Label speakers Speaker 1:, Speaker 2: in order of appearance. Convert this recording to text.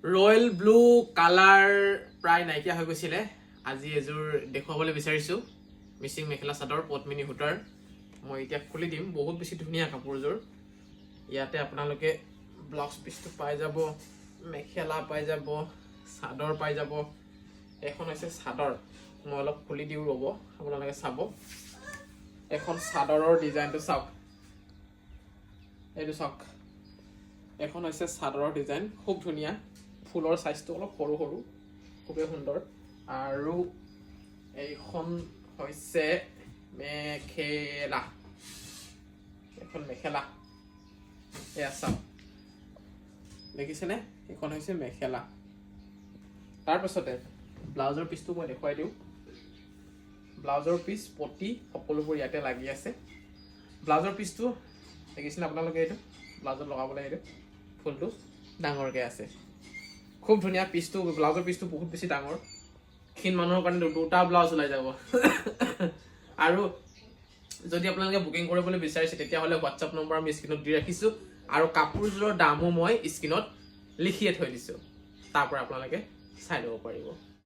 Speaker 1: royal blue colour প্ৰায় নাইকিয়া হৈ গৈছিলে আজি এযোৰ দেখুৱাবলৈ বিচাৰিছো মিচিং মেখেলা চাদৰ পদ্মিনী সূতাৰ মই এতিয়া খুলি দিম বহুত বেছি ধুনীয়া কাপোৰযোৰ ইয়াতে আপোনালোকে ব্লাউজ পিচটো পাই যাব মেখেলা পাই যাব চাদৰ পাই যাব এখন হৈছে চাদৰ মই অলপ খুলি দিও ৰব আপোনালোকে চাব এখন চাদৰৰ ডিজাইনটো চাওক এইটো চাওক এখন হৈছে চাদৰৰ ডিজাইন খুব ধুনীয়া ফুলৰ সাইজটো অলপ সৰু সৰু খুবেই সুন্দৰ আৰু এইখন হৈছে মেখেলা এখন মেখেলা এয়া চাওক দেখিছেনে এইখন হৈছে মেখেলা তাৰ পাছতে ব্লাউজৰ পিচটো মই দেখুৱাই দিওঁ ব্লাউজৰ পিচ পটি সকলোবোৰ ইয়াতে লাগি আছে ব্লাউজৰ পিচটো দেখিছেনে আপোনালোকে এইটো ব্লাউজত লগাবলৈ এইটো ফুলটো ডাঙৰকৈ আছে খুব ধুনীয়া পিচটো ব্লাউজৰ পিচটো বহুত বেছি ডাঙৰ ক্ষীণ মানুহৰ কাৰণে দুটা ব্লাউজ ওলাই যাব আৰু যদি আপোনালোকে বুকিং কৰিবলৈ বিচাৰিছে তেতিয়াহ'লে হোৱাটছআপ নম্বৰ আমি স্ক্ৰীনত দি ৰাখিছোঁ আৰু কাপোৰযোৰৰ দামো মই স্ক্ৰীনত লিখিয়ে থৈ দিছোঁ তাৰ পৰা আপোনালোকে চাই ল'ব পাৰিব